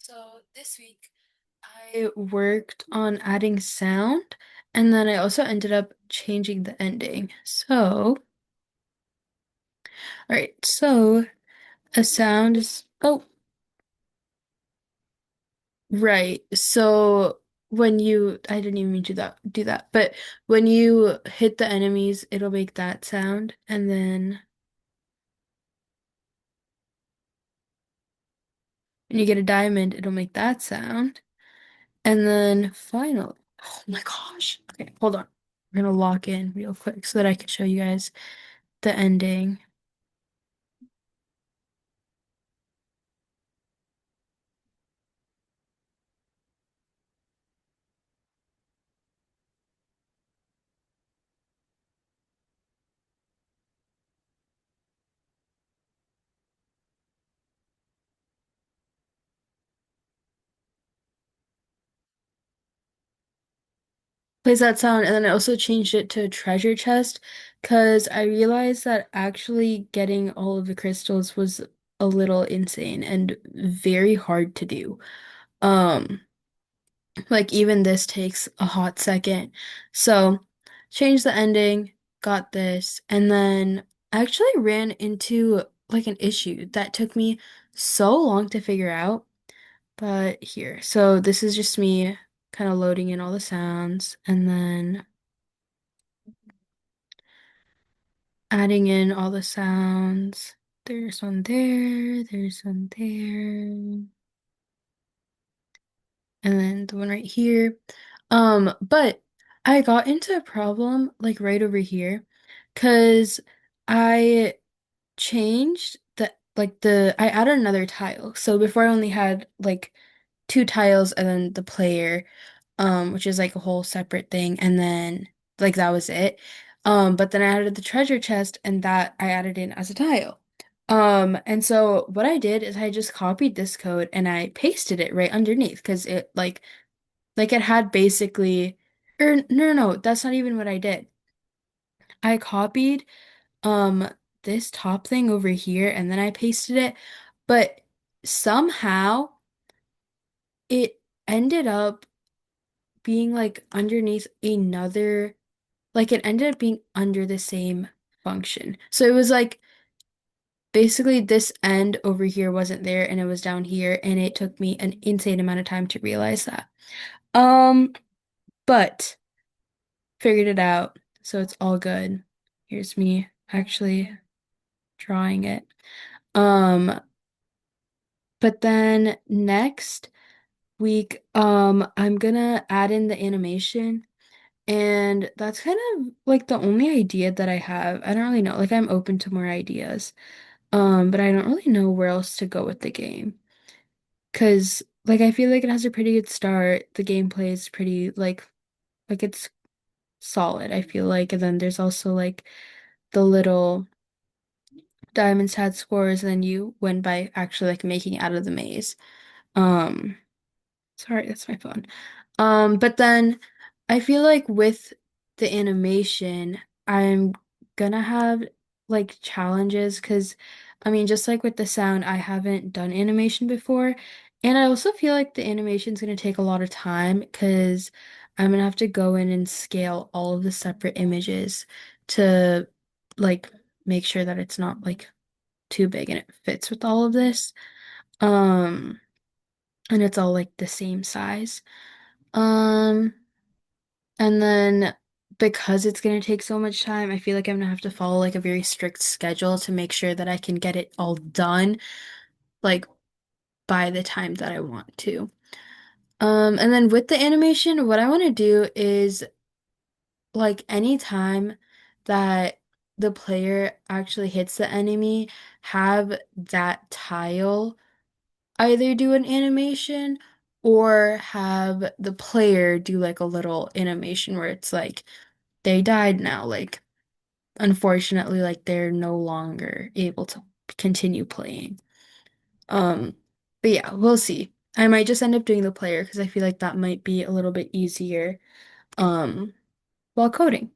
So this week I worked on adding sound and then I also ended up changing the ending. All right, so a sound is, oh, right. So when I didn't even mean to do that, but when you hit the enemies, it'll make that sound. And then when you get a diamond, it'll make that sound. And then finally, oh my gosh. Okay, hold on. I'm gonna lock in real quick so that I can show you guys the ending. Plays that sound, and then I also changed it to treasure chest because I realized that actually getting all of the crystals was a little insane and very hard to do. Um, like even this takes a hot second. So changed the ending, got this, and then I actually ran into like an issue that took me so long to figure out. But here, so this is just me kind of loading in all the sounds and then adding in all the sounds. There's one there, there's one there, and then the one right here. But I got into a problem like right over here because I changed I added another tile. So before I only had like two tiles and then the player, which is like a whole separate thing, and then like that was it. But then I added the treasure chest and that I added in as a tile. And so what I did is I just copied this code and I pasted it right underneath because it like it had basically or no, that's not even what I did. I copied um this top thing over here and then I pasted it, but somehow it ended up being like underneath another, like it ended up being under the same function. So it was like basically this end over here wasn't there and it was down here and it took me an insane amount of time to realize that. Um, but figured it out, so it's all good. Here's me actually drawing it. Um, but then next week, I'm gonna add in the animation. And that's kind of like the only idea that I have. I don't really know. Like I'm open to more ideas. But I don't really know where else to go with the game. 'Cause like I feel like it has a pretty good start. The gameplay is pretty like it's solid, I feel like. And then there's also like the little diamonds had scores, and then you win by actually like making it out of the maze. Um Sorry, that's my phone. But then I feel like with the animation, I'm gonna have like challenges because I mean, just like with the sound, I haven't done animation before. And I also feel like the animation's gonna take a lot of time because I'm gonna have to go in and scale all of the separate images to like make sure that it's not like too big and it fits with all of this. Um, and it's all like the same size. Um, and then because it's gonna take so much time, I feel like I'm gonna have to follow like a very strict schedule to make sure that I can get it all done like by the time that I want to. And then with the animation, what I want to do is like any time that the player actually hits the enemy, have that tile either do an animation or have the player do like a little animation where it's like they died now. Like, unfortunately, like they're no longer able to continue playing. Um, but yeah, we'll see. I might just end up doing the player because I feel like that might be a little bit easier, um, while coding.